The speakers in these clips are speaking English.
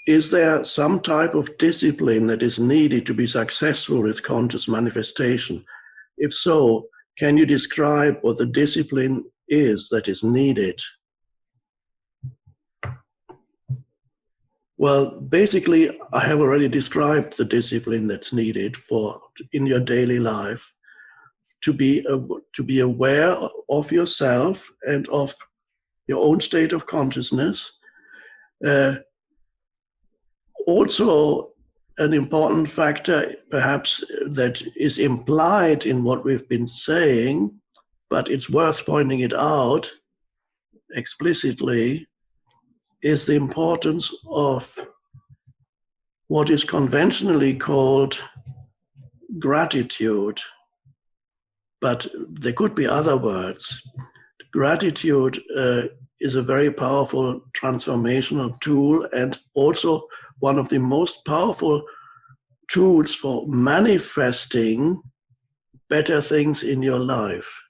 is there some type of discipline that is needed to be successful with conscious manifestation? If so, can you describe what the discipline is that is needed? Well, basically, I have already described the discipline that's needed for in your daily life to be aware of yourself and of your own state of consciousness. Also, an important factor, perhaps, that is implied in what we've been saying, but it's worth pointing it out explicitly, is the importance of what is conventionally called gratitude. But there could be other words. Gratitude is a very powerful transformational tool, and also one of the most powerful tools for manifesting better things in your life.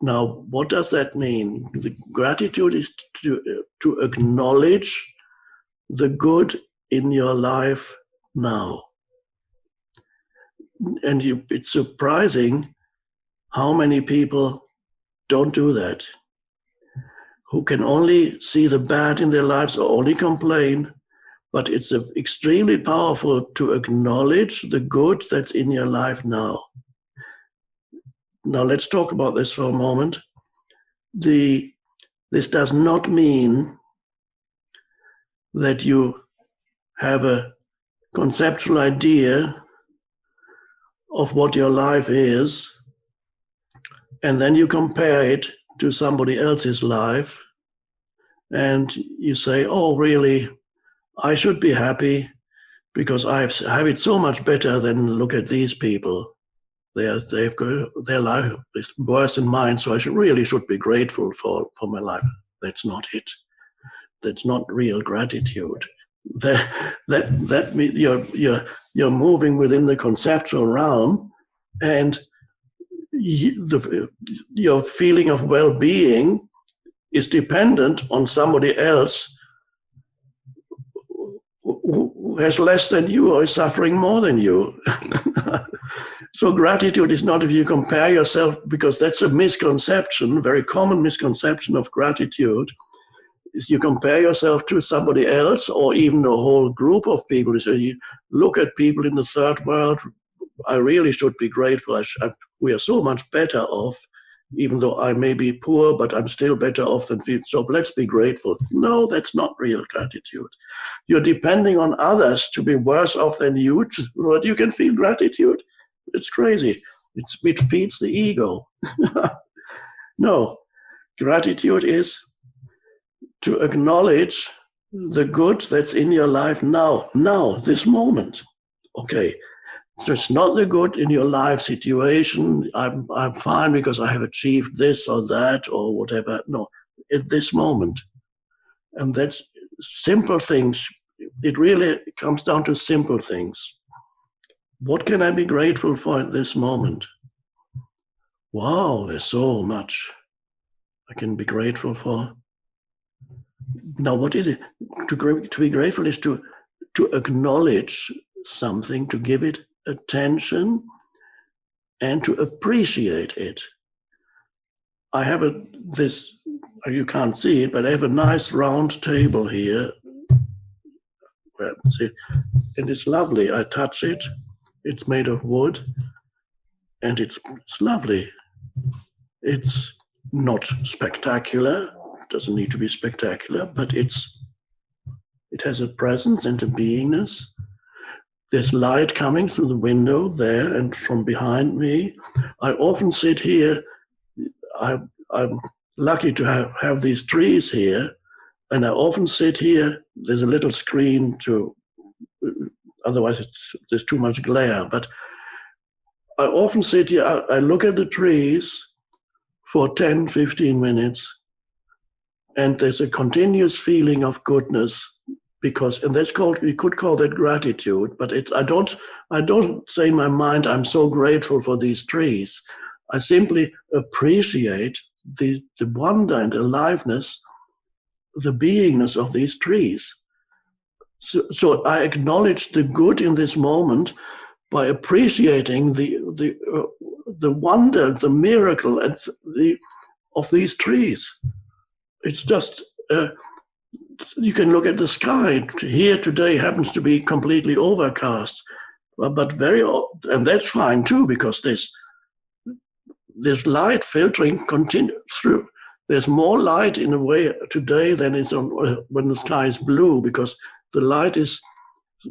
Now, what does that mean? The gratitude is to acknowledge the good in your life now. And it's surprising how many people don't do that, who can only see the bad in their lives or only complain. But it's extremely powerful to acknowledge the good that's in your life now. Now let's talk about this for a moment. This does not mean that you have a conceptual idea of what your life is, and then you compare it to somebody else's life, and you say, oh, really? I should be happy because I have it so much better than look at these people. They've got their life is worse than mine, so I really should be grateful for my life. That's not it. That's not real gratitude. That means you're moving within the conceptual realm, and your feeling of well-being is dependent on somebody else who has less than you or is suffering more than you. So gratitude is not if you compare yourself, because that's a misconception, very common misconception of gratitude, is you compare yourself to somebody else or even a whole group of people. So you look at people in the third world, I really should be grateful. We are so much better off, even though I may be poor, but I'm still better off than people. So let's be grateful. No, that's not real gratitude. You're depending on others to be worse off than you, so that you can feel gratitude. It's crazy. It feeds the ego. No, gratitude is to acknowledge the good that's in your life now, this moment. Okay. So it's not the good in your life situation. I'm fine because I have achieved this or that or whatever. No, at this moment. And that's simple things. It really comes down to simple things. What can I be grateful for at this moment? Wow, there's so much I can be grateful for. Now, what is it? To be grateful is to acknowledge something, to give it attention, and to appreciate it. I have you can't see it, but I have a nice round table here. And it's lovely. I touch it. It's made of wood, and it's lovely. It's not spectacular. It doesn't need to be spectacular, but it has a presence and a beingness. There's light coming through the window there and from behind me. I often sit here. I'm lucky to have these trees here, and I often sit here. There's a little screen otherwise there's too much glare, but I often sit here. I look at the trees for 10, 15 minutes, and there's a continuous feeling of goodness. And we could call that gratitude, but I don't say in my mind, I'm so grateful for these trees. I simply appreciate the wonder and aliveness, the beingness of these trees. So I acknowledge the good in this moment by appreciating the wonder, the miracle, and of these trees. It's just you can look at the sky. Here today happens to be completely overcast, but and that's fine too, because there's light filtering continue through. There's more light in a way today than is on when the sky is blue, because the light is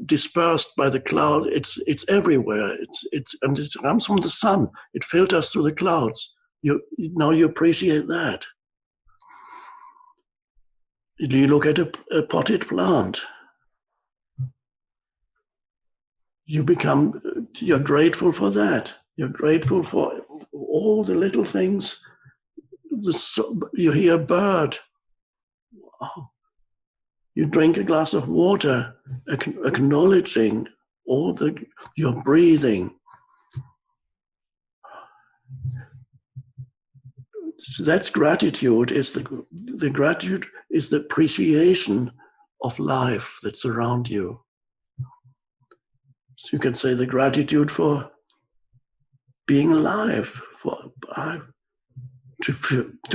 dispersed by the cloud. It's everywhere. And it comes from the sun. It filters through the clouds. Now you appreciate that. Do you look at a potted plant? You're grateful for that. You're grateful for all the little things. You hear a bird. You drink a glass of water, acknowledging your breathing. So that's gratitude. The gratitude is the appreciation of life that's around you. So you can say the gratitude for being alive, to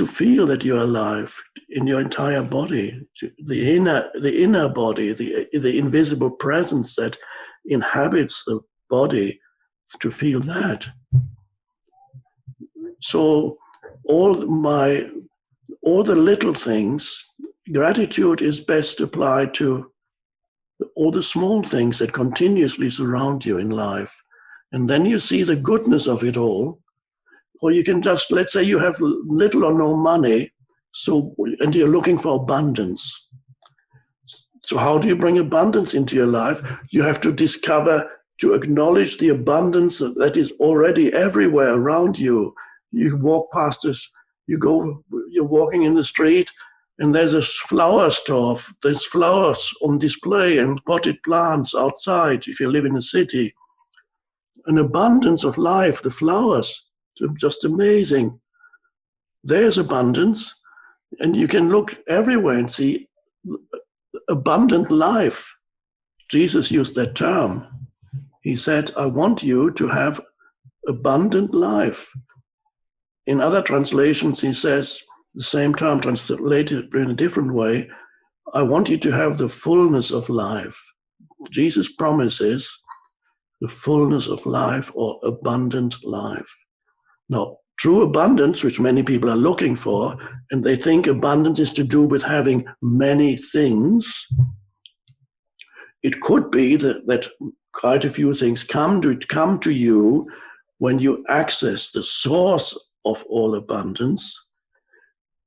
feel that you're alive in your entire body, the inner body, the invisible presence that inhabits the body, to feel that. So all the little things, gratitude is best applied to all the small things that continuously surround you in life. And then you see the goodness of it all. Or you can just, let's say you have little or no money, and you're looking for abundance. So how do you bring abundance into your life? You have to acknowledge the abundance that is already everywhere around you. You walk past this, you're walking in the street, and there's a flower store. There's flowers on display and potted plants outside if you live in a city. An abundance of life, the flowers. Just amazing. There's abundance, and you can look everywhere and see abundant life. Jesus used that term. He said, I want you to have abundant life. In other translations, he says the same term translated in a different way. I want you to have the fullness of life. Jesus promises the fullness of life or abundant life. Now, true abundance, which many people are looking for, and they think abundance is to do with having many things. It could be that quite a few things come to you when you access the source of all abundance,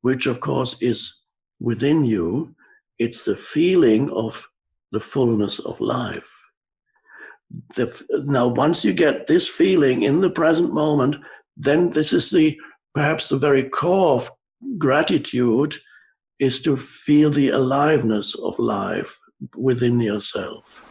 which of course is within you. It's the feeling of the fullness of life. Now, once you get this feeling in the present moment, then this is perhaps the very core of gratitude, is to feel the aliveness of life within yourself.